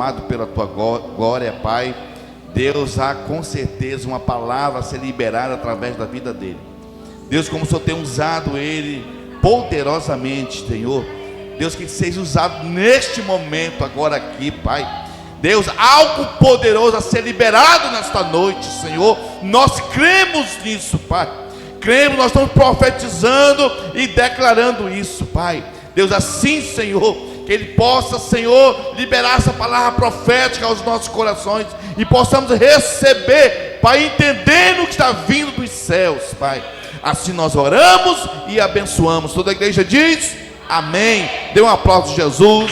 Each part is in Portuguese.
Amado pela tua glória, Pai. Deus, há com certeza uma palavra a ser liberada através da vida dele. Deus, como o Senhor tem usado ele poderosamente, Senhor. Deus, que seja usado neste momento agora aqui, Pai. Deus, algo poderoso a ser liberado nesta noite, Senhor. Nós cremos nisso, Pai. Cremos, nós estamos profetizando e declarando isso, Pai. Deus, assim, Senhor, que Ele possa, Senhor, liberar essa palavra profética aos nossos corações e possamos receber, Pai, entendendo o que está vindo dos céus, Pai. Assim nós oramos e abençoamos. Toda a igreja diz amém. Dê um aplauso a Jesus.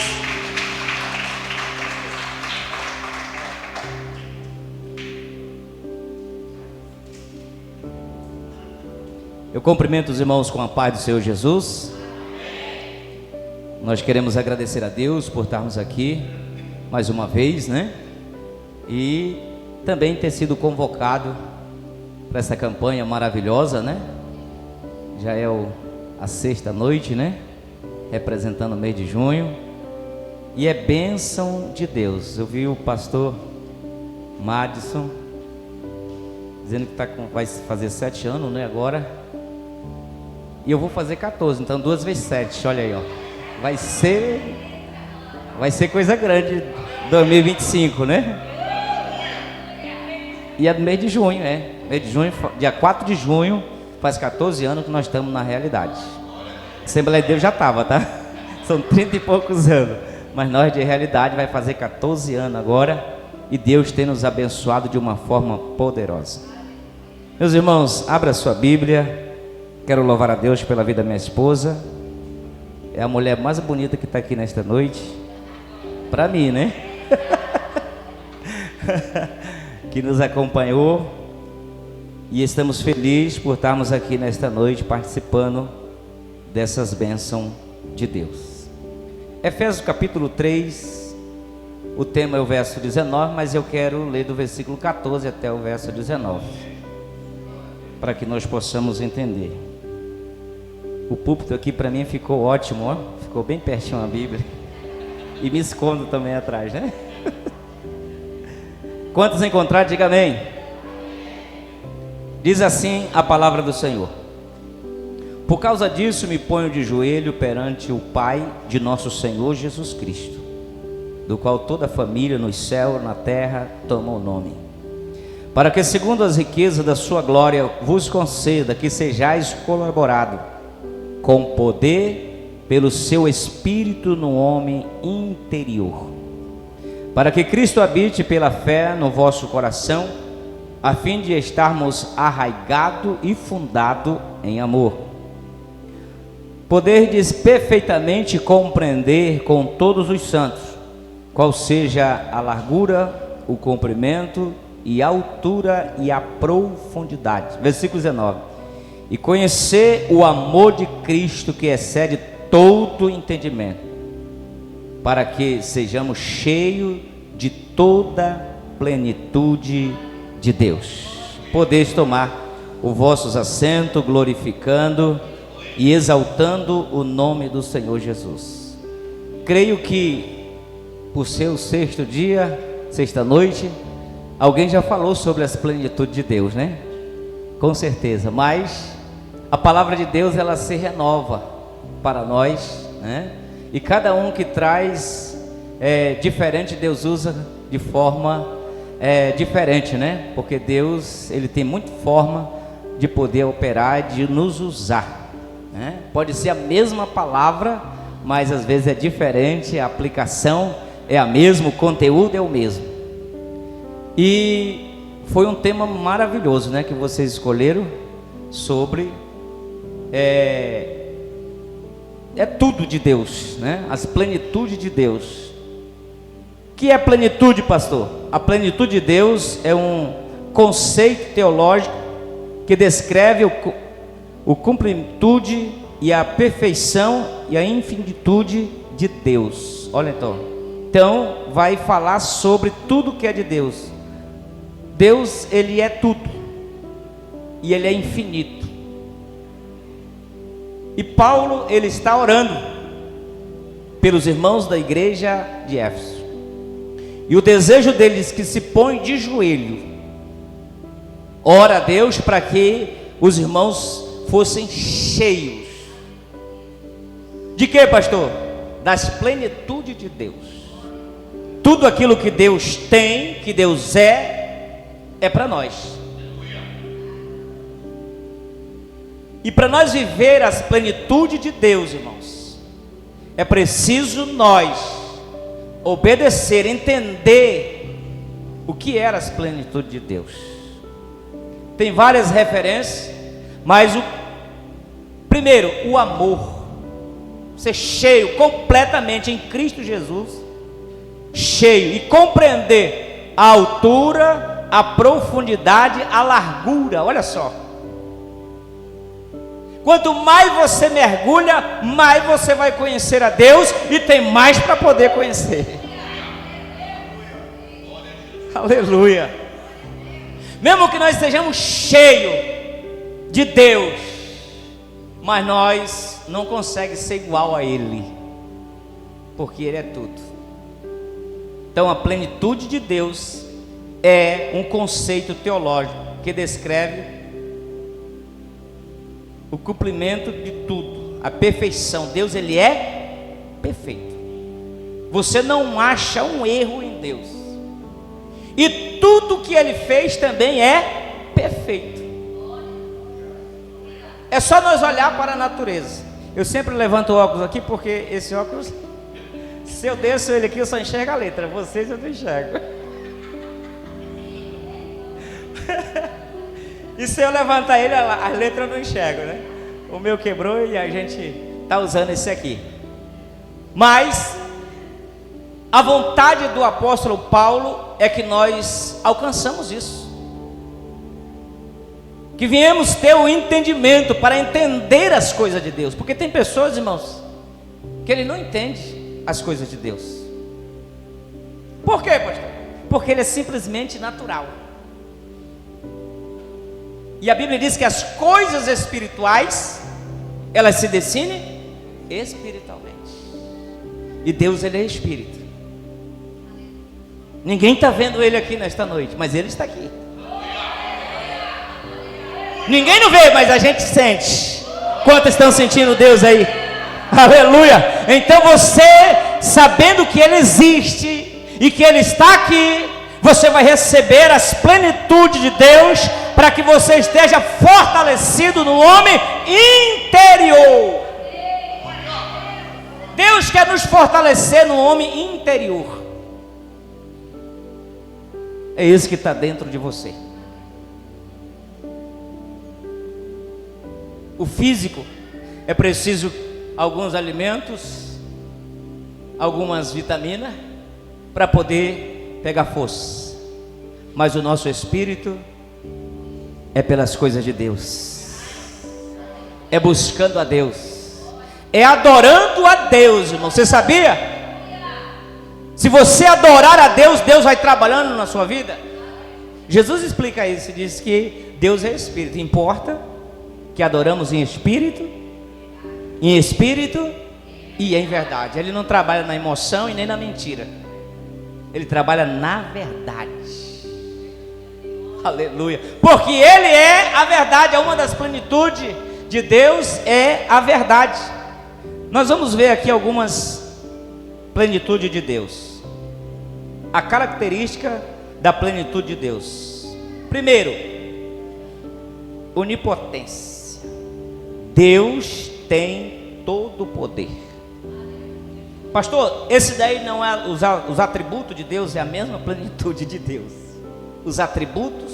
Eu cumprimento os irmãos com a paz do Senhor Jesus. Nós queremos agradecer a Deus por estarmos aqui mais uma vez, né? E também ter sido convocado para essa campanha maravilhosa, né? Já é a sexta noite, né? Representando o mês de junho. E é bênção de Deus. Eu vi o pastor Madison dizendo que vai fazer 7 anos, né? Agora. E eu vou fazer 14, então 2 vezes 7, olha aí, ó. Vai ser coisa grande 2025, né? E é do mês de junho, mês de junho, dia 4 de junho, faz 14 anos que nós estamos na realidade. Assembleia de Deus já estava, tá? São 30 e poucos anos, mas nós de realidade vai fazer 14 anos agora, e Deus tem nos abençoado de uma forma poderosa. Meus irmãos, abra sua Bíblia. Quero louvar a Deus pela vida da minha esposa. É a mulher mais bonita que está aqui nesta noite. Para mim, né? Que nos acompanhou. E estamos felizes por estarmos aqui nesta noite participando dessas bênçãos de Deus. Efésios capítulo 3. O tema é o verso 19, mas eu quero ler do versículo 14 até o verso 19, para que nós possamos entender. O púlpito aqui para mim ficou ótimo, ó. Ficou bem pertinho a Bíblia. E me escondo também atrás, né? Quantos encontraram, diga amém. Diz assim a palavra do Senhor: por causa disso me ponho de joelho perante o Pai de nosso Senhor Jesus Cristo, do qual toda a família nos céus, na terra, toma o nome, para que segundo as riquezas da sua glória vos conceda que sejais colaborado com poder pelo seu Espírito no homem interior, para que Cristo habite pela fé no vosso coração, a fim de estarmos arraigados e fundados em amor. Poderdes perfeitamente compreender com todos os santos qual seja a largura, o comprimento e a altura e a profundidade. Versículo 19. E conhecer o amor de Cristo que excede todo entendimento, para que sejamos cheios de toda plenitude de Deus. Podeis tomar os vossos assentos, glorificando e exaltando o nome do Senhor Jesus. Creio que por ser o sexto dia, sexta noite, alguém já falou sobre as plenitudes de Deus, né? Com certeza, mas a palavra de Deus, ela se renova para nós, né? E cada um que traz diferente, Deus usa de forma diferente, né? Porque Deus, ele tem muita forma de poder operar, de nos usar, né? Pode ser a mesma palavra, mas às vezes é diferente, a aplicação é a mesma, o conteúdo é o mesmo. E foi um tema maravilhoso, né? Que vocês escolheram sobre tudo de Deus, né? As plenitudes de Deus. O que é plenitude, pastor? A plenitude de Deus é um conceito teológico que descreve o completude e a perfeição e a infinitude de Deus. Olha então vai falar sobre tudo que é de Deus. Deus, ele é tudo e ele é infinito. E Paulo, ele está orando pelos irmãos da igreja de Éfeso. E o desejo deles que se põe de joelho, ora a Deus para que os irmãos fossem cheios. De quê, pastor? Das plenitudes de Deus. Tudo aquilo que Deus tem, que Deus é para nós. E para nós viver as plenitudes de Deus, irmãos, é preciso nós obedecer, entender o que eram as plenitudes de Deus. Tem várias referências, mas primeiro, o amor. Ser cheio completamente em Cristo Jesus, cheio, e compreender a altura, a profundidade, a largura. Olha só, quanto mais você mergulha, mais você vai conhecer a Deus, e tem mais para poder conhecer. Aleluia. Mesmo que nós estejamos cheios de Deus, mas nós não conseguimos ser igual a Ele, porque Ele é tudo. Então a plenitude de Deus é um conceito teológico que descreve o cumprimento de tudo, a perfeição. Deus, Ele é perfeito. Você não acha um erro em Deus, e tudo que Ele fez também é perfeito. É só nós olhar para a natureza. Eu sempre levanto o óculos aqui, porque esse óculos, se eu desço ele aqui, eu só enxergo a letra. Vocês eu não enxergo. E se eu levantar ele, a letra eu não enxergo, né? O meu quebrou e a gente está usando esse aqui. Mas a vontade do apóstolo Paulo é que nós alcançamos isso, que viemos ter o entendimento para entender as coisas de Deus. Porque tem pessoas, irmãos, que ele não entende as coisas de Deus. Por quê, pastor? Porque ele é simplesmente natural. E a Bíblia diz que as coisas espirituais, elas se definem espiritualmente. E Deus, Ele é Espírito. Ninguém está vendo Ele aqui nesta noite, mas Ele está aqui. Ninguém não vê, mas a gente sente. Quantos estão sentindo Deus aí? Aleluia! Então você, sabendo que Ele existe e que Ele está aqui, você vai receber as plenitudes de Deus, para que você esteja fortalecido no homem interior. Deus quer nos fortalecer no homem interior. É isso que está dentro de você. O físico, é preciso alguns alimentos, algumas vitaminas, para poder pegar força. Mas o nosso espírito é pelas coisas de Deus, é buscando a Deus, é adorando a Deus, irmão. Você sabia? Se você adorar a Deus, Deus vai trabalhando na sua vida. Jesus explica isso, diz que Deus é Espírito. Importa que adoramos em espírito e em verdade. Ele não trabalha na emoção e nem na mentira, Ele trabalha na verdade. Aleluia, porque Ele é a verdade. É uma das plenitudes de Deus, é a verdade. Nós vamos ver aqui algumas plenitudes de Deus, a característica da plenitude de Deus. Primeiro, onipotência. Deus tem todo o poder. Pastor, esse daí não é os atributos de Deus, é a mesma plenitude de Deus. Os atributos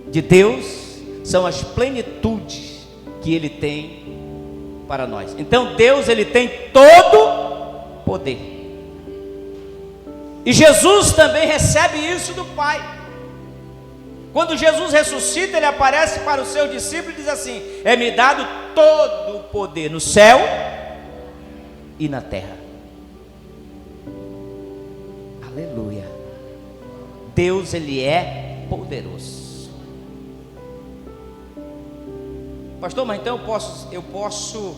de Deus são as plenitudes que Ele tem para nós. Então Deus, Ele tem todo poder. E Jesus também recebe isso do Pai. Quando Jesus ressuscita, Ele aparece para o seu discípulo e diz assim: é-me dado todo o poder no céu e na terra. Aleluia. Deus, Ele é poderoso. Pastor, mas então eu posso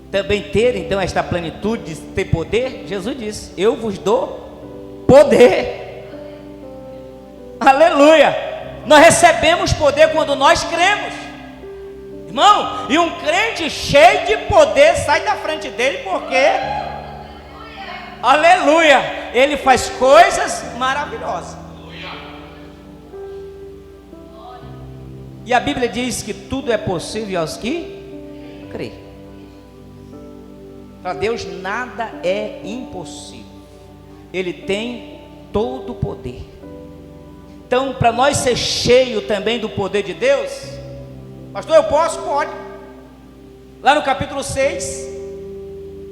também ter então esta plenitude de ter poder? Jesus disse: eu vos dou poder. Aleluia! Nós recebemos poder quando nós cremos, irmão. E um crente cheio de poder sai da frente dele, porque, aleluia, ele faz coisas maravilhosas. E a Bíblia diz que tudo é possível aos que creem. Para Deus nada é impossível. Ele tem todo o poder. Então, para nós ser cheio também do poder de Deus, pastor, eu posso? Pode. Lá no capítulo 6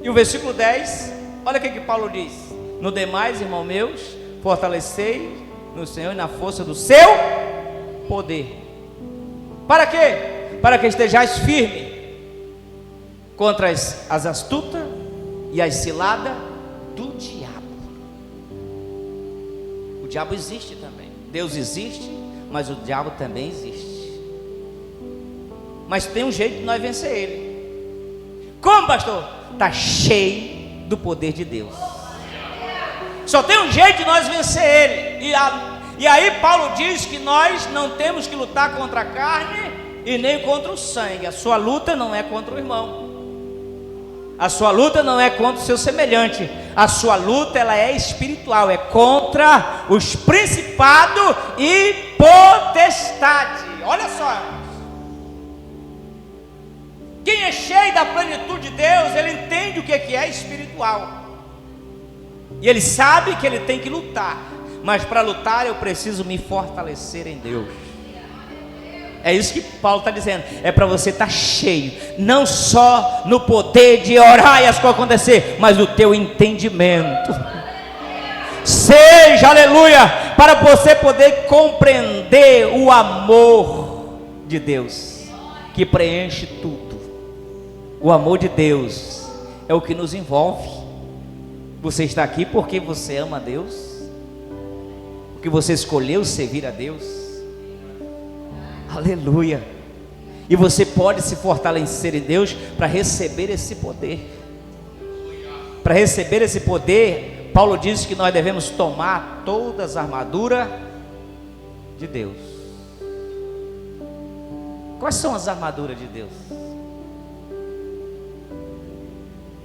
e o versículo 10, olha o que Paulo diz: no demais, irmãos meus, fortalecei no Senhor e na força do seu poder. Para quê? Para que estejais firme contra as astutas e as ciladas do diabo. O diabo existe também. Deus existe, mas o diabo também existe. Mas tem um jeito de nós vencer ele. Como, pastor? Está cheio do poder de Deus. Só tem um jeito de nós vencer ele. E aí Paulo diz que nós não temos que lutar contra a carne e nem contra o sangue. A sua luta não é contra o irmão. A sua luta não é contra o seu semelhante. A sua luta, ela é espiritual. É contra os principados e potestades. Olha só. Quem é cheio da plenitude de Deus, ele entende o que é espiritual. E ele sabe que ele tem que lutar. Mas para lutar eu preciso me fortalecer em Deus. É isso que Paulo está dizendo. É para você estar cheio, não só no poder de orar e as coisas acontecer, mas o teu entendimento. Seja, aleluia, para você poder compreender o amor de Deus, que preenche tudo. O amor de Deus é o que nos envolve. Você está aqui porque você ama a Deus, porque você escolheu servir a Deus. Aleluia. E você pode se fortalecer em Deus para receber esse poder. Para receber esse poder, Paulo diz que nós devemos tomar todas as armaduras de Deus. Quais são as armaduras de Deus?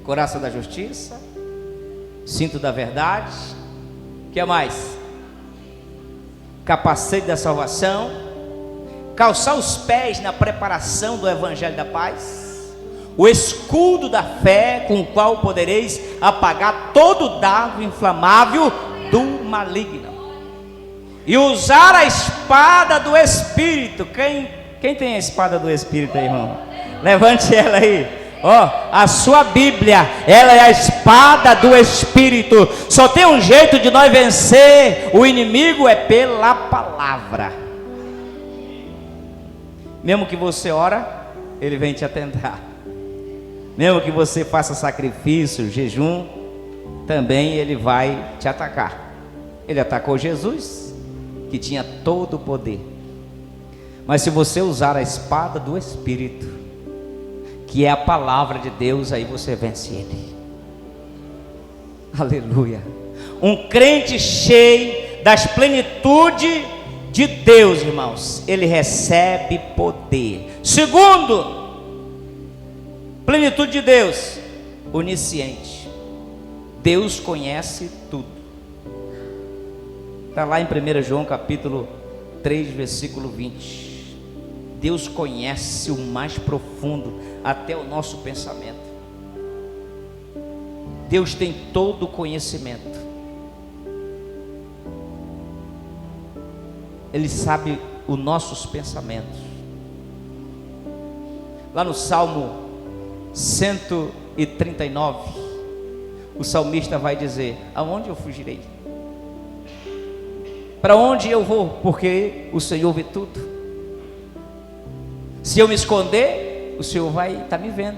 Coraça da justiça, cinto da verdade, o que mais? Capacete da salvação, calçar os pés na preparação do evangelho da paz, o escudo da fé com o qual podereis apagar todo o dardo inflamável do maligno, e usar a espada do Espírito. Quem tem a espada do Espírito aí, irmão? Levante ela aí. A sua Bíblia, ela é a espada do Espírito. Só tem um jeito de nós vencer o inimigo, é pela palavra. Mesmo que você ora, ele vem te atentar. Mesmo que você faça sacrifício, jejum, também ele vai te atacar. Ele atacou Jesus, que tinha todo o poder. Mas se você usar a espada do Espírito, que é a palavra de Deus, aí você vence ele. Aleluia. Um crente cheio das plenitudes de Deus, irmãos, ele recebe poder. Segundo, plenitude de Deus, onisciente. Deus conhece tudo. Está lá em 1 João capítulo 3, versículo 20. Deus conhece o mais profundo, até o nosso pensamento. Deus tem todo o conhecimento. Ele sabe os nossos pensamentos. Lá no Salmo 139, o salmista vai dizer: aonde eu fugirei? Para onde eu vou? Porque o Senhor vê tudo. Se eu me esconder, o Senhor vai estar me vendo.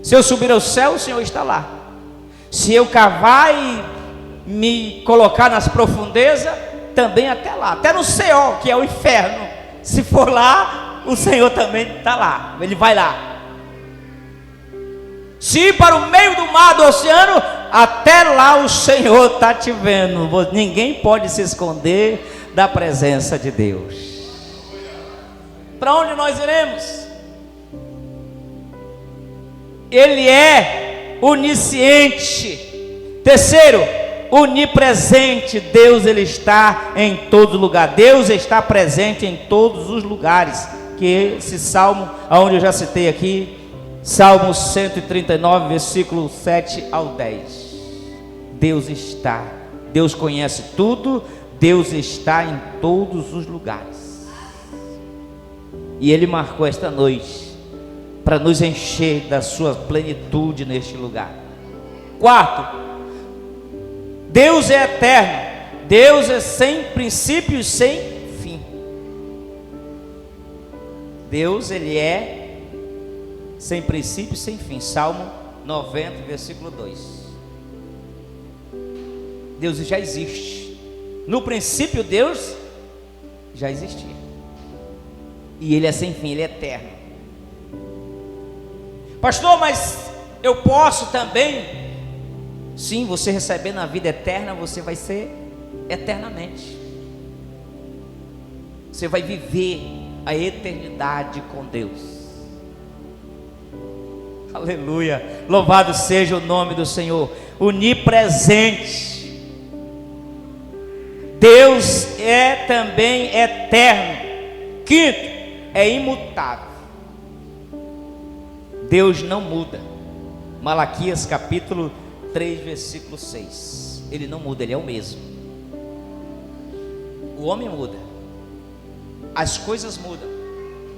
Se eu subir ao céu, o Senhor está lá. Se eu cavar e me colocar nas profundezas, também até lá, até no céu, que é o inferno. Se for lá, o Senhor também está lá. Ele vai lá. Se ir para o meio do mar, do oceano, até lá o Senhor está te vendo. Ninguém pode se esconder da presença de Deus. Para onde nós iremos? Ele é onisciente. Terceiro, onipresente. Deus, ele está em todo lugar. Deus está presente em todos os lugares. Que esse salmo, aonde eu já citei aqui, Salmo 139, versículo 7 ao 10. Deus está. Deus conhece tudo. Deus está em todos os lugares. E Ele marcou esta noite para nos encher da sua plenitude neste lugar. Quarto, Deus é eterno. Deus é sem princípio e sem fim. Deus, ele é sem princípio e sem fim. Salmo 90, versículo 2. Deus já existe. No princípio Deus já existia. E ele é sem fim, ele é eterno. Pastor, mas eu posso também? Sim, você recebendo a vida eterna, você vai ser eternamente. Você vai viver a eternidade com Deus. Aleluia, louvado seja o nome do Senhor. Onipresente. Deus é também eterno. Quinto, é imutável. Deus não muda. Malaquias capítulo 3, versículo 6. Ele não muda, ele é o mesmo. O homem muda, as coisas mudam,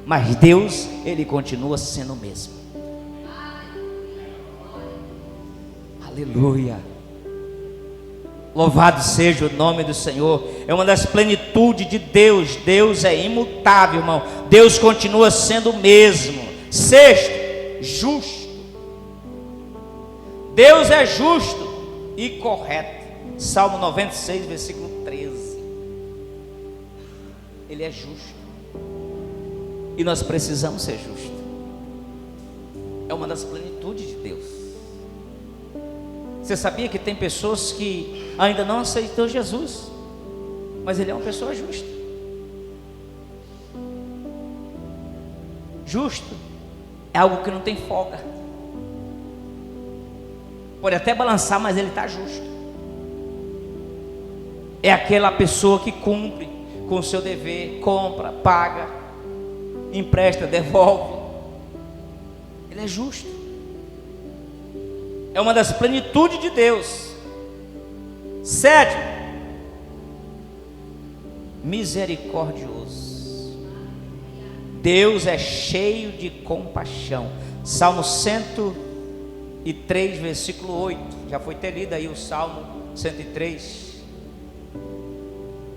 mas Deus, ele continua sendo o mesmo. Aleluia, louvado seja o nome do Senhor. É uma das plenitudes de Deus. Deus é imutável, irmão. Deus continua sendo o mesmo. Sexto, justo. Deus é justo e correto. Salmo 96, versículo 13. Ele é justo. E nós precisamos ser justos. É uma das plenitudes de Deus. Você sabia que tem pessoas que ainda não aceitou Jesus, mas ele é uma pessoa justa. Justo é algo que não tem folga. Pode até balançar, mas ele está justo. É aquela pessoa que cumpre com o seu dever, compra, paga, empresta, devolve. Ele é justo. É uma das plenitudes de Deus. Sétimo, misericordioso. Deus é cheio de compaixão. Salmo 103, versículo 8. Já foi ter lido aí o Salmo 103.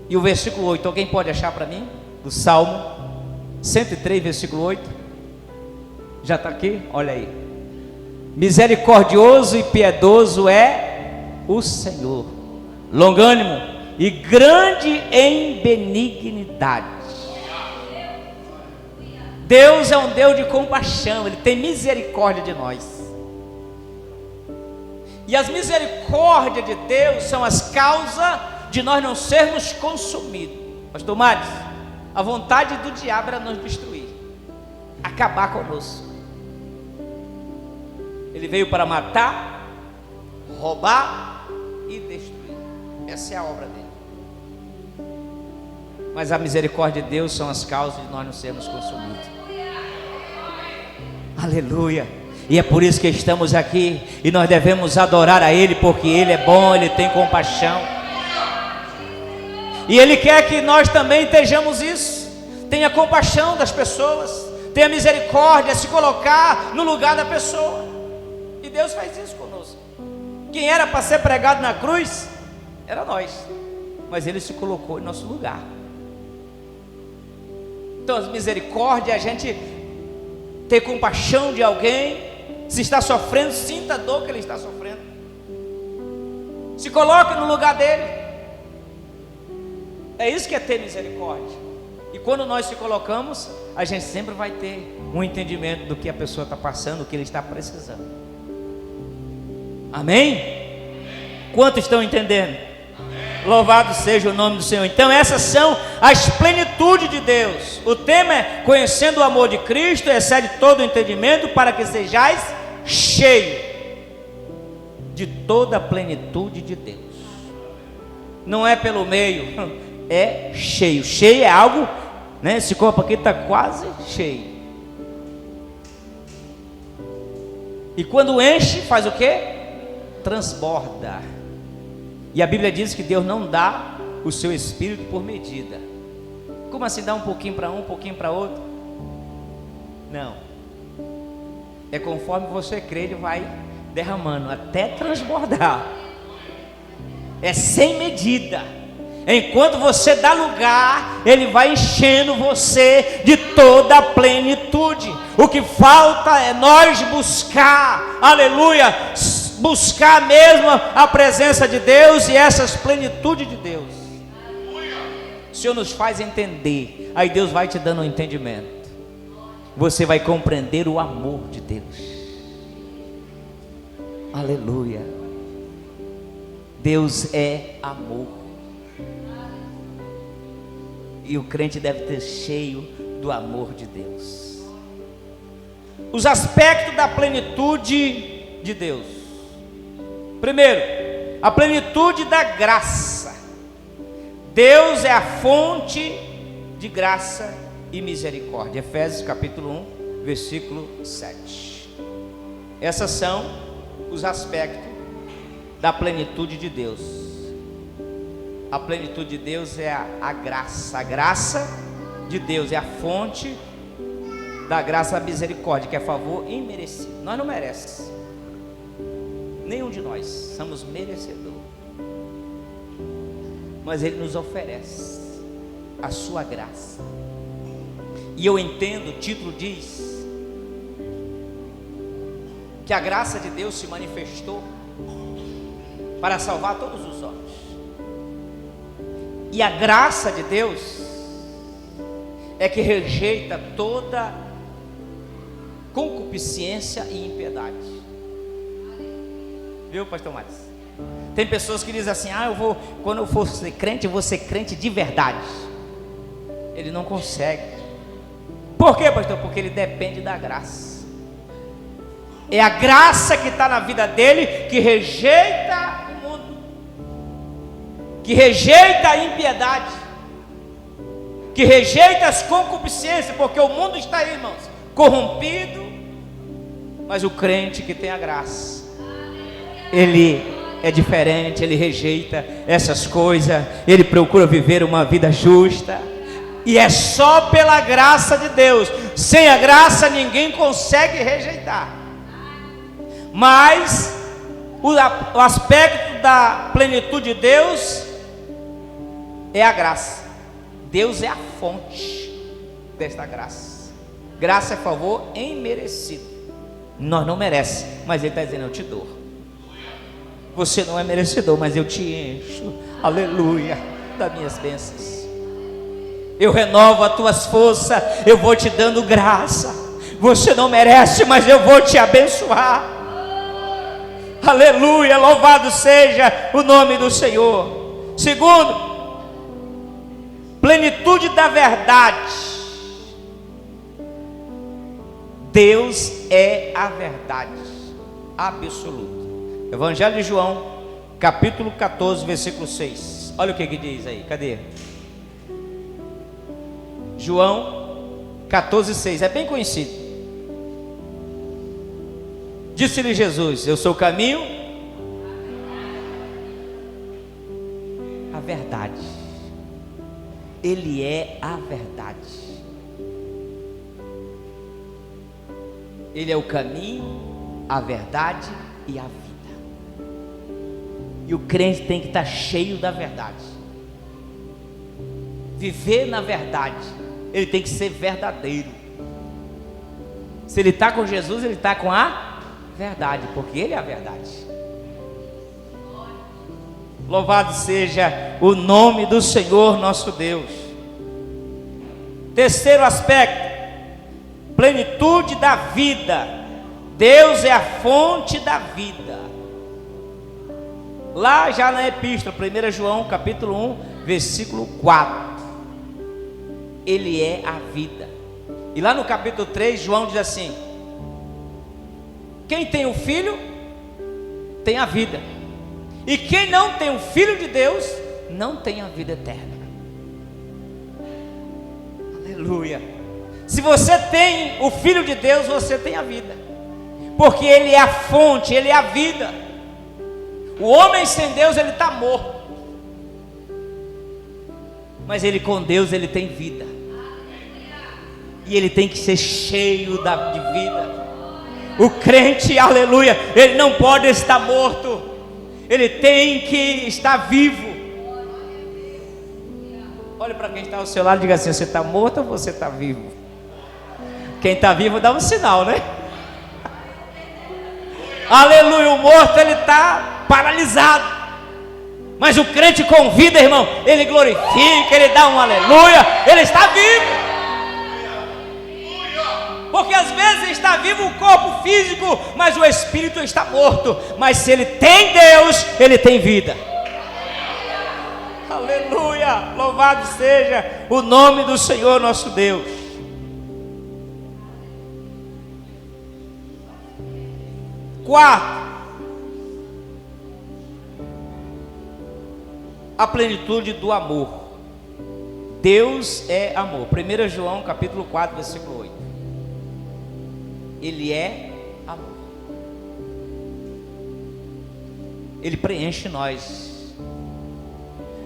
E o versículo 8, alguém pode achar para mim? Do Salmo 103, versículo 8. Já está aqui? Olha aí. Misericordioso e piedoso é o Senhor, longânimo e grande em benignidade. Deus é um Deus de compaixão. Ele tem misericórdia de nós. E as misericórdias de Deus são as causas de nós não sermos consumidos. Pastor Maris, a vontade do diabo era nos destruir, acabar conosco. Ele veio para matar, roubar e destruir. Essa é a obra dele. Mas a misericórdia de Deus são as causas de nós não sermos consumidos. Aleluia. E é por isso que estamos aqui. E nós devemos adorar a Ele, porque Ele é bom, Ele tem compaixão. E Ele quer que nós também estejamos isso. Tenha compaixão das pessoas, tenha misericórdia, se colocar no lugar da pessoa. E Deus faz isso conosco. Quem era para ser pregado na cruz era nós, mas Ele se colocou em nosso lugar. Então, as misericórdias, a gente ter compaixão de alguém. Se está sofrendo, sinta a dor que ele está sofrendo. Se coloque no lugar dele. É isso que é ter misericórdia. E quando nós se colocamos, a gente sempre vai ter um entendimento do que a pessoa está passando, do que ele está precisando. Amém? Quantos estão entendendo? Amém. Louvado seja o nome do Senhor. Então essas são as plenitudes de Deus. O tema é conhecendo o amor de Cristo, excede todo o entendimento, para que sejais cheio de toda a plenitude de Deus. Não é pelo meio, é cheio. Cheio é algo, né? Esse copo aqui está quase cheio. E quando enche, faz o quê? Transborda. E a Bíblia diz que Deus não dá o seu espírito por medida. Como assim dá um pouquinho para um pouquinho para outro? Não. É conforme você crê, Ele vai derramando até transbordar. É sem medida. Enquanto você dá lugar, Ele vai enchendo você de toda a plenitude. O que falta é nós buscar, aleluia, buscar mesmo a presença de Deus e essas plenitudes de Deus. O Senhor nos faz entender, aí Deus vai te dando um entendimento. Você vai compreender o amor de Deus. Aleluia. Deus é amor. E o crente deve ter cheio do amor de Deus. Os aspectos da plenitude de Deus. Primeiro, a plenitude da graça. Deus é a fonte de graça e misericórdia. Efésios capítulo 1, versículo 7. Essas são os aspectos da plenitude de Deus. A plenitude de Deus é a graça. A graça de Deus é a fonte da graça da misericórdia, que é favor imerecido. Nós não merecemos. Nenhum de nós somos merecedores. Mas Ele nos oferece a sua graça. E eu entendo, o título diz que a graça de Deus se manifestou para salvar todos os homens. E a graça de Deus é que rejeita toda concupiscência e impiedade. Viu, pastor Maris? Tem pessoas que dizem assim: quando eu for ser crente, eu vou ser crente de verdade. Ele não consegue. Por quê, pastor? Porque ele depende da graça. É a graça que está na vida dele que rejeita o mundo, que rejeita a impiedade, que rejeita as concupiscências, porque o mundo está aí, irmãos, corrompido. Mas o crente que tem a graça, ele é diferente, ele rejeita essas coisas, ele procura viver uma vida justa, e é só pela graça de Deus. Sem a graça ninguém consegue rejeitar. Mas o aspecto da plenitude de Deus é a graça. Deus é a fonte desta graça. Graça é favor imerecido. Nós não merecemos, mas Ele está dizendo: eu te dou. Você não é merecedor, mas eu te encho, aleluia, das minhas bênçãos. Eu renovo as tuas forças, eu vou te dando graça. Você não merece, mas eu vou te abençoar. Aleluia, louvado seja o nome do Senhor. Segundo, plenitude da verdade. Deus é a verdade absoluta. Evangelho de João, capítulo 14, versículo 6. Olha o que diz aí, cadê? João 14, 6, é bem conhecido. Disse-lhe Jesus: eu sou o caminho, a verdade. Ele é a verdade. Ele é o caminho, a verdade e a vida. E o crente tem que estar cheio da verdade. Viver na verdade. Ele tem que ser verdadeiro. Se ele está com Jesus, ele está com a verdade, porque Ele é a verdade. Louvado seja o nome do Senhor nosso Deus. Terceiro aspecto, plenitude da vida. Deus é a fonte da vida. Lá já na epístola, 1 João capítulo 1, versículo 4. Ele é a vida. E lá no capítulo 3, João diz assim: quem tem o Filho, tem a vida. E quem não tem o Filho de Deus, não tem a vida eterna. Aleluia. Se você tem o Filho de Deus, você tem a vida. Porque Ele é a fonte, Ele é a vida. O homem sem Deus, ele está morto. Mas ele com Deus, ele tem vida. E ele tem que ser cheio de vida. O crente, aleluia, ele não pode estar morto. Ele tem que estar vivo. Olhe para quem está ao seu lado e diga assim: você está morto ou você está vivo? Quem está vivo dá um sinal, né? Aleluia, o morto ele está paralisado. Mas o crente com vida, irmão, ele glorifica, ele dá um aleluia, ele está vivo. Porque às vezes está vivo o corpo físico, mas o espírito está morto. Mas se ele tem Deus, ele tem vida. Aleluia, louvado seja o nome do Senhor nosso Deus. Quarto, a plenitude do amor. Deus é amor. 1 João capítulo 4, versículo 8. Ele é amor. Ele preenche nós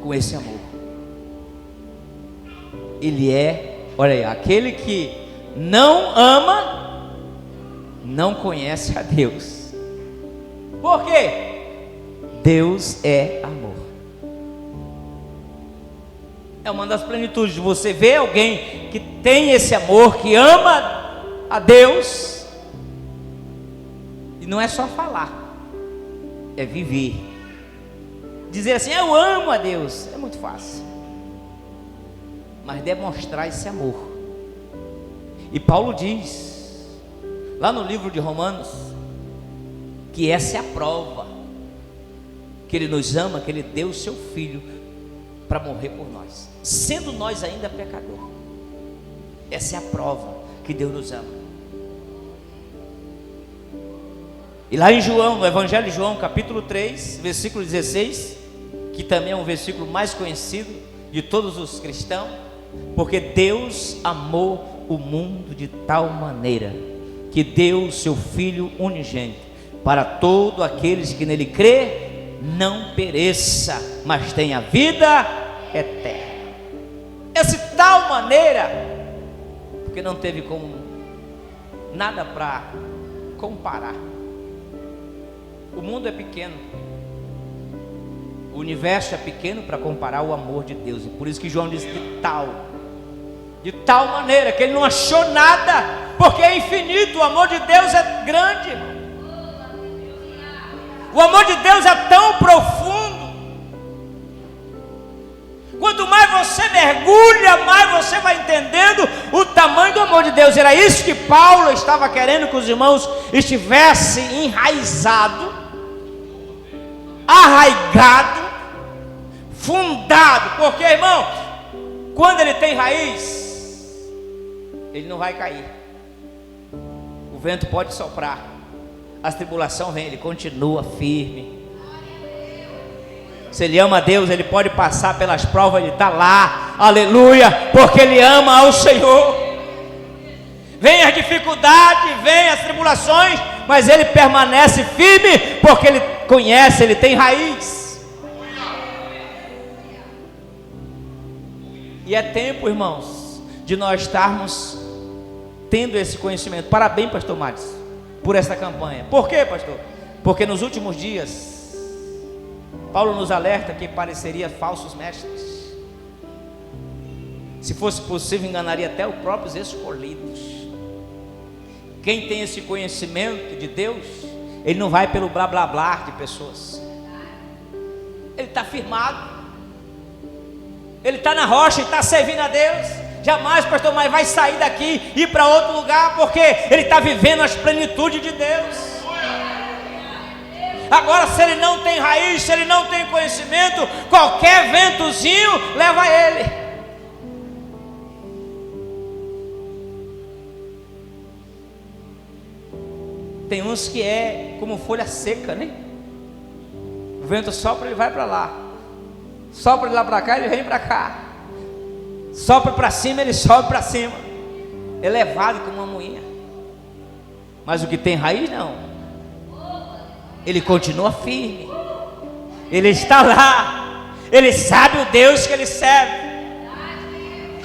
com esse amor. Ele é, olha aí, aquele que não ama, não conhece a Deus. Por quê? Deus é amor. É uma das plenitudes de você ver alguém que tem esse amor, que ama a Deus. E não é só falar, é viver. Dizer assim, eu amo a Deus, é muito fácil. Mas demonstrar esse amor. E Paulo diz, lá no livro de Romanos, que essa é a prova que Ele nos ama, que Ele deu o seu Filho para morrer por nós, sendo nós ainda pecador. Essa é a prova que Deus nos ama. E lá em João, no Evangelho de João, capítulo 3, versículo 16, que também é um versículo mais conhecido de todos os cristãos, porque Deus amou o mundo de tal maneira que deu o seu Filho unigênito, para todos aqueles que nele crê, não pereça, mas tenha vida eterna. Essa tal maneira, porque não teve como nada para comparar. O mundo é pequeno, o universo é pequeno para comparar o amor de Deus. E por isso que João diz de tal maneira que ele não achou nada, porque é infinito. O amor de Deus é grande, irmão. O amor de Deus é tão profundo. Quanto mais você mergulha, mais você vai entendendo o tamanho do amor de Deus. Era isso que Paulo estava querendo que os irmãos estivessem enraizados, arraigado, fundado. Porque, irmão, quando ele tem raiz, ele não vai cair. O vento pode soprar, as tribulações vêm, ele continua firme. Se ele ama a Deus, ele pode passar pelas provas, ele está lá, aleluia, porque ele ama ao Senhor. Vem as dificuldades, vem as tribulações, mas ele permanece firme, porque ele conhece, ele tem raiz. E é tempo, irmãos, de nós estarmos tendo esse conhecimento. Parabéns, pastor Maris, por essa campanha. Por quê, pastor? Porque nos últimos dias Paulo nos alerta que pareceria falsos mestres. Se fosse possível, enganaria até os próprios escolhidos. Quem tem esse conhecimento de Deus, ele não vai pelo blá blá blá de pessoas. Ele está firmado, ele está na rocha, ele está servindo a Deus. Jamais, pastor, mas vai sair daqui e ir para outro lugar, porque ele está vivendo as plenitudes de Deus. Agora, se ele não tem raiz, se ele não tem conhecimento, qualquer ventozinho leva ele. Tem uns que é como folha seca, né? O vento sopra, ele vai para lá. Sopra ele lá para cá, ele vem para cá. Sopra para cima, ele sobe para cima. Elevado como uma moinha. Mas o que tem raiz, não. Ele continua firme. Ele está lá. Ele sabe o Deus que ele serve.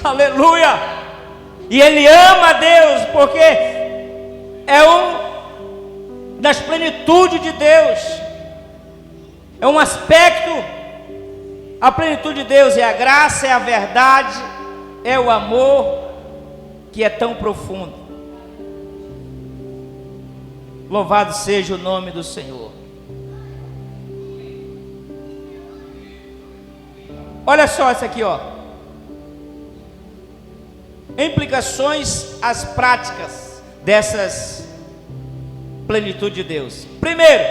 Aleluia. E ele ama a Deus, porque é das plenitudes de Deus. É um aspecto. A plenitude de Deus é a graça, é a verdade, é o amor, que é tão profundo. Louvado seja o nome do Senhor. Olha só isso aqui, ó. Implicações às práticas dessas plenitude de Deus. Primeiro,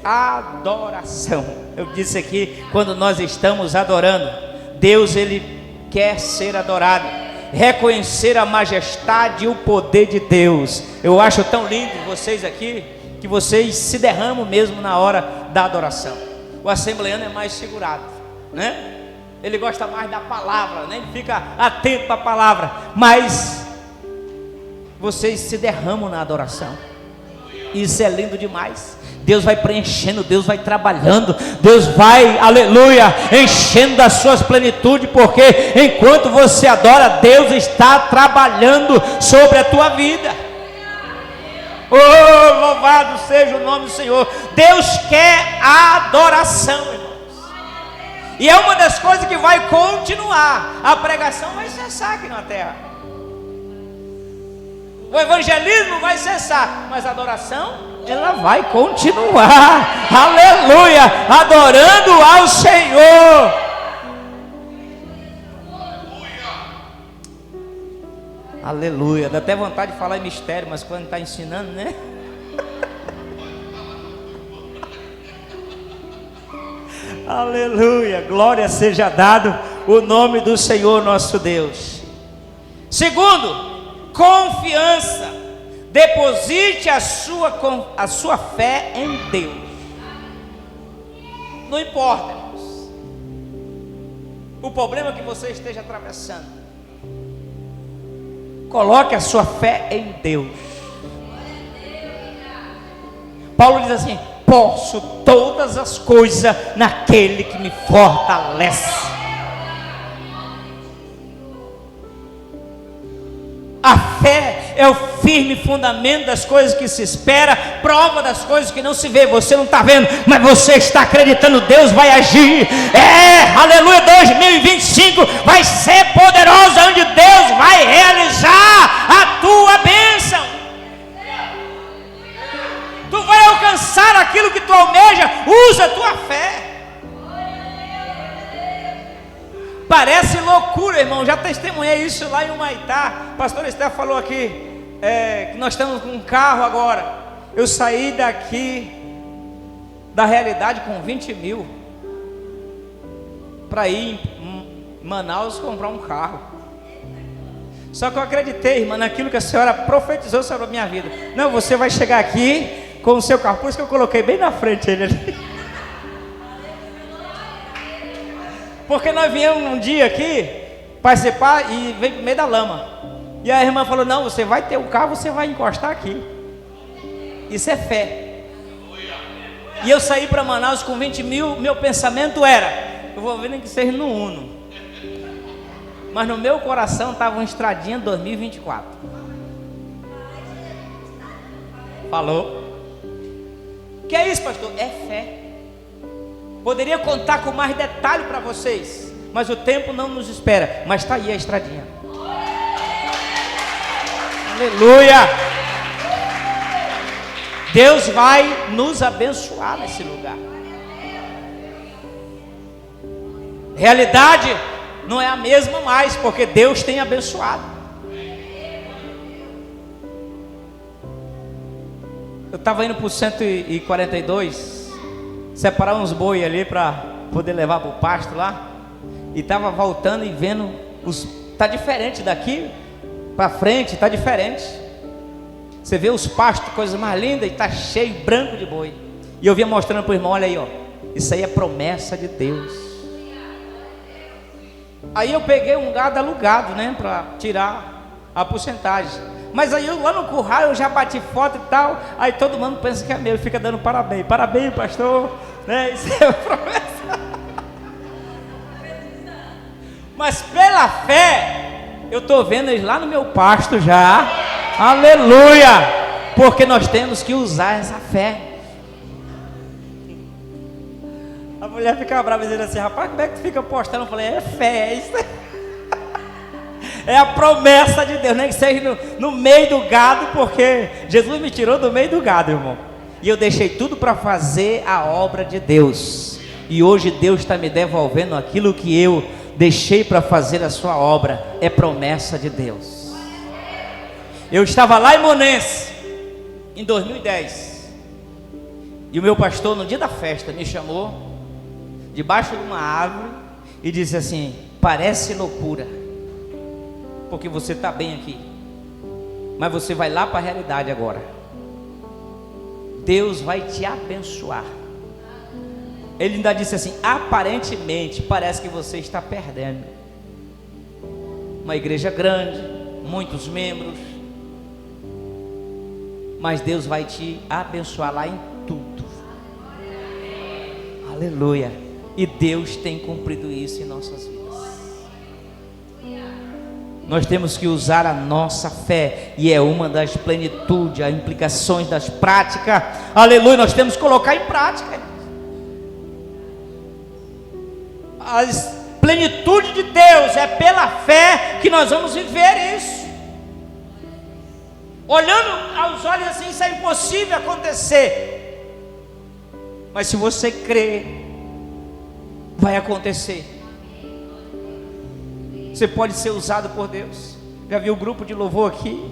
adoração. Eu disse aqui, quando nós estamos adorando, Deus, ele quer ser adorado. Reconhecer a majestade e o poder de Deus. Eu acho tão lindo vocês aqui, que vocês se derramam mesmo na hora da adoração. O assembleano é mais segurado, né? Ele gosta mais da palavra, né? Ele fica atento à palavra. Mas vocês se derramam na adoração. Isso é lindo demais. Deus vai preenchendo, Deus vai trabalhando, Deus vai, aleluia, enchendo das suas plenitudes, porque enquanto você adora, Deus está trabalhando sobre a tua vida. Oh, louvado seja o nome do Senhor. Deus quer a adoração, irmãos. E é uma das coisas que vai continuar. A pregação vai cessar aqui na terra. O evangelismo vai cessar, mas a adoração, ela vai continuar. Aleluia, adorando ao Senhor. Aleluia, dá até vontade de falar em mistério, mas quando está ensinando, né? Aleluia, glória seja dado o nome do Senhor nosso Deus. Segundo, confiança. Deposite a sua fé em Deus. Não importa, irmãos, o problema que você esteja atravessando. Coloque a sua fé em Deus. Paulo diz assim: posso todas as coisas naquele que me fortalece. A fé é o firme fundamento das coisas que se espera, prova das coisas que não se vê. Você não está vendo, mas você está acreditando. Deus vai agir. Aleluia, 2025 vai ser poderoso, onde Deus vai realizar a tua bênção. Tu vai alcançar aquilo que tu almeja. Usa a tua fé. Parece loucura, irmão. Já testemunhei isso lá em Humaitá. O pastor Esther falou aqui que nós estamos com um carro agora. Eu saí daqui da realidade com 20 mil para ir em Manaus comprar um carro. Só que eu acreditei, irmã, naquilo que a senhora profetizou sobre a minha vida. Não, você vai chegar aqui com o seu carro. Por isso que eu coloquei bem na frente ele ali. Porque nós viemos um dia aqui participar e veio no meio da lama. E a irmã falou: não, você vai ter um carro, você vai encostar aqui. Isso é fé. E eu saí para Manaus com 20 mil. Meu pensamento era: eu vou ver nem que seja no Uno. Mas no meu coração estava uma estradinha 2024. Falou? Que é isso, pastor? É fé. Poderia contar com mais detalhe para vocês, mas o tempo não nos espera. Mas está aí a estradinha. Aleluia. Deus vai nos abençoar nesse lugar. Realidade não é a mesma mais, porque Deus tem abençoado. Eu estava indo para o 142 separar uns boi ali para poder levar para o pasto lá. E estava voltando e vendo tá diferente daqui para frente, tá diferente. Você vê os pastos, coisa mais linda, e tá cheio, branco de boi. E eu vinha mostrando para o irmão, olha aí, ó, isso aí é promessa de Deus. Aí eu peguei um gado alugado, né, para tirar a porcentagem. Mas aí lá no curral eu já bati foto e tal. Aí todo mundo pensa que é meu, fica dando parabéns. Parabéns, pastor, né, isso é promessa. Mas pela fé, eu estou vendo eles lá no meu pasto já. Aleluia! Porque nós temos que usar essa fé. A mulher ficava brava dizendo assim, rapaz, como é que tu fica postando? Eu falei, é fé, é isso. É a promessa de Deus, nem que seja no meio do gado, porque Jesus me tirou do meio do gado, irmão. E eu deixei tudo para fazer a obra de Deus. E hoje Deus está me devolvendo aquilo que eu deixei para fazer a sua obra. É promessa de Deus. Eu estava lá em Monense em 2010. E o meu pastor, no dia da festa, me chamou debaixo de uma árvore e disse assim, parece loucura, porque você está bem aqui, mas você vai lá para a realidade agora. Deus vai te abençoar. Ele ainda disse assim, aparentemente parece que você está perdendo. Uma igreja grande, muitos membros, mas Deus vai te abençoar lá em tudo. Aleluia. E Deus tem cumprido isso em nossas vidas. Nós temos que usar a nossa fé, e é uma das plenitudes, as implicações das práticas. Aleluia, nós temos que colocar em prática. A plenitude de Deus é pela fé que nós vamos viver isso. Olhando aos olhos assim, isso é impossível acontecer. Mas se você crer, vai acontecer. Você pode ser usado por Deus. Já viu o grupo de louvor aqui?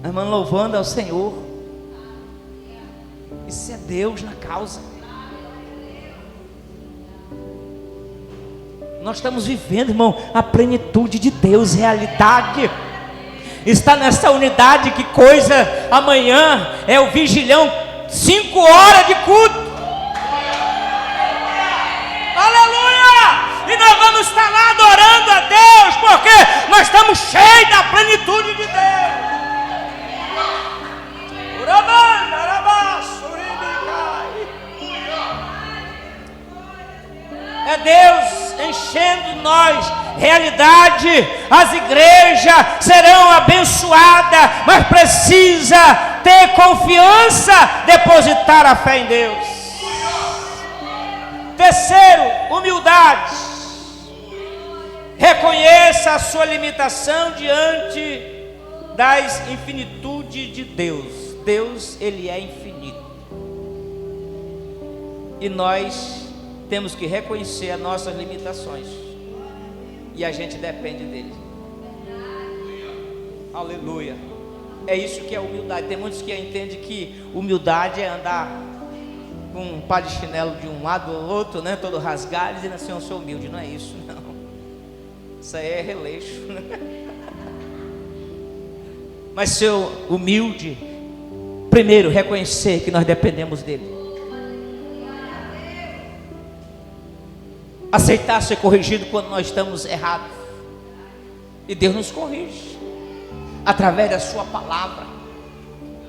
A irmã louvando ao Senhor. Isso é Deus na causa. Nós estamos vivendo, irmão, a plenitude de Deus, realidade. Está nessa unidade, que coisa. Amanhã é o vigilhão, 5 horas de culto. Aleluia! E nós vamos estar lá adorando a Deus, porque nós estamos cheios da plenitude de Deus. É Deus enchendo nós realidade. As igrejas serão abençoadas, mas precisa ter confiança, depositar a fé em Deus. Terceiro, humildade. Reconheça a sua limitação diante das infinitudes de Deus. Deus, Ele é infinito. E nós temos que reconhecer as nossas limitações. E a gente depende dele. Aleluia. É isso que é humildade. Tem muitos que entendem que humildade é andar com um par de chinelo de um lado ao outro, né, todo rasgado, dizendo assim, eu sou humilde. Não é isso, não. Isso aí é releixo. Mas ser humilde, primeiro, reconhecer que nós dependemos dele. Aceitar ser corrigido quando nós estamos errados. E Deus nos corrige através da sua palavra.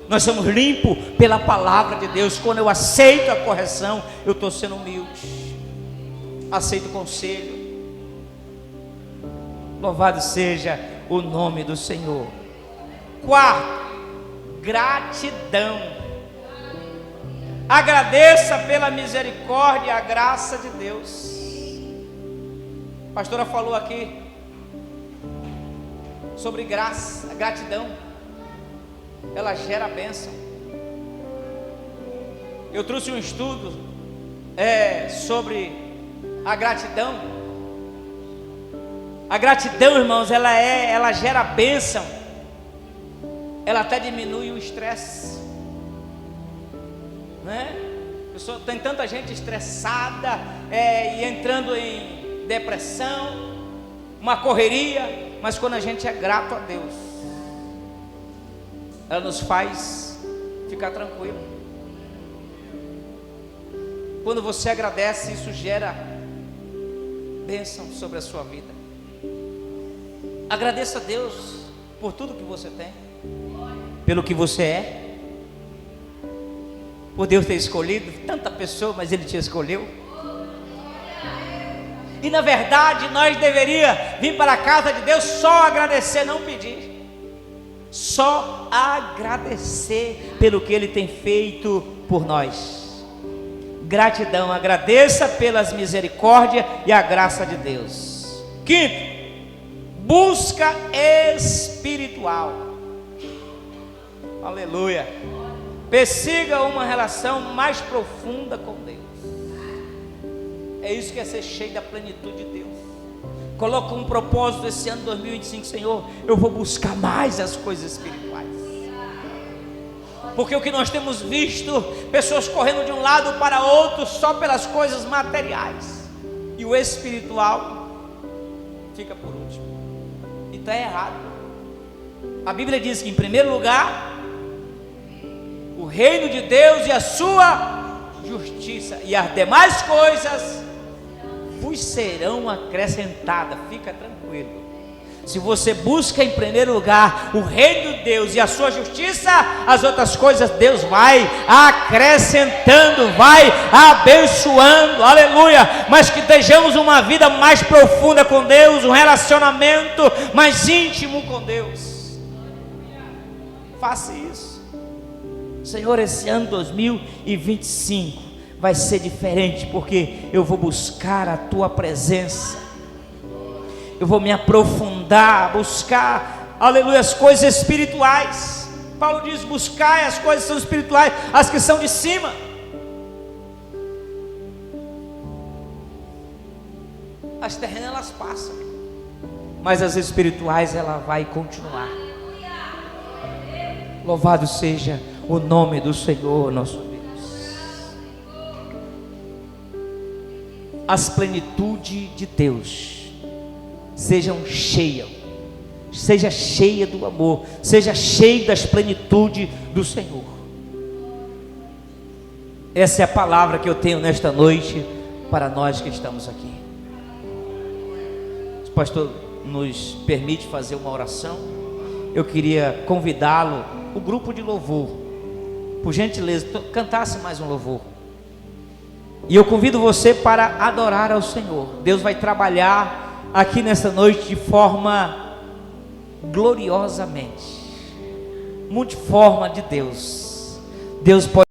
Nós somos limpos pela palavra de Deus. Quando eu aceito a correção, eu estou sendo humilde. Aceito o conselho. Louvado seja o nome do Senhor. Quarto, gratidão. Agradeça pela misericórdia e a graça de Deus. A pastora falou aqui sobre graça, a gratidão, ela gera bênção. Eu trouxe um estudo sobre a gratidão. A gratidão, irmãos, ela gera bênção. Ela até diminui o estresse, né? Pessoa, tem tanta gente estressada e entrando em depressão, uma correria, mas quando a gente é grato a Deus, ela nos faz ficar tranquilo. Quando você agradece, isso gera bênção sobre a sua vida. Agradeça a Deus por tudo que você tem, pelo que você é, por Deus ter escolhido tanta pessoa, mas Ele te escolheu. E na verdade nós deveríamos vir para a casa de Deus só agradecer, não pedir, só agradecer pelo que Ele tem feito por nós. Gratidão, agradeça pelas misericórdias e a graça de Deus. Quinto, busca espiritual. Aleluia. Persiga uma relação mais profunda com Deus. É isso que é ser cheio da plenitude de Deus. Coloca um propósito esse ano 2025, Senhor, eu vou buscar mais as coisas espirituais. Porque o que nós temos visto, pessoas correndo de um lado para outro só pelas coisas materiais, e o espiritual fica por último. E está errado. A Bíblia diz que em primeiro lugar o reino de Deus e a sua justiça, e as demais coisas vos serão acrescentadas. Fica tranquilo. Se você busca em primeiro lugar o reino de Deus e a sua justiça, as outras coisas Deus vai acrescentando, vai abençoando, aleluia. Mas que tenhamos uma vida mais profunda com Deus, um relacionamento mais íntimo com Deus. Faça isso. Senhor, esse ano 2025 vai ser diferente, porque eu vou buscar a Tua presença, eu vou me aprofundar, buscar, aleluia, as coisas espirituais. Paulo diz: buscai as coisas que são espirituais, as que são de cima. As terrenas elas passam, mas as espirituais ela vai continuar. Louvado seja o nome do Senhor nosso Deus. As plenitudes de Deus sejam cheias, seja cheia do amor, seja cheia das plenitudes do Senhor. Essa é a palavra que eu tenho nesta noite para nós que estamos aqui. Se o pastor nos permite fazer uma oração, eu queria convidá-lo, o grupo de louvor, por gentileza, cantasse mais um louvor. E eu convido você para adorar ao Senhor. Deus vai trabalhar aqui nessa noite de forma gloriosamente, multiforme de Deus. Deus pode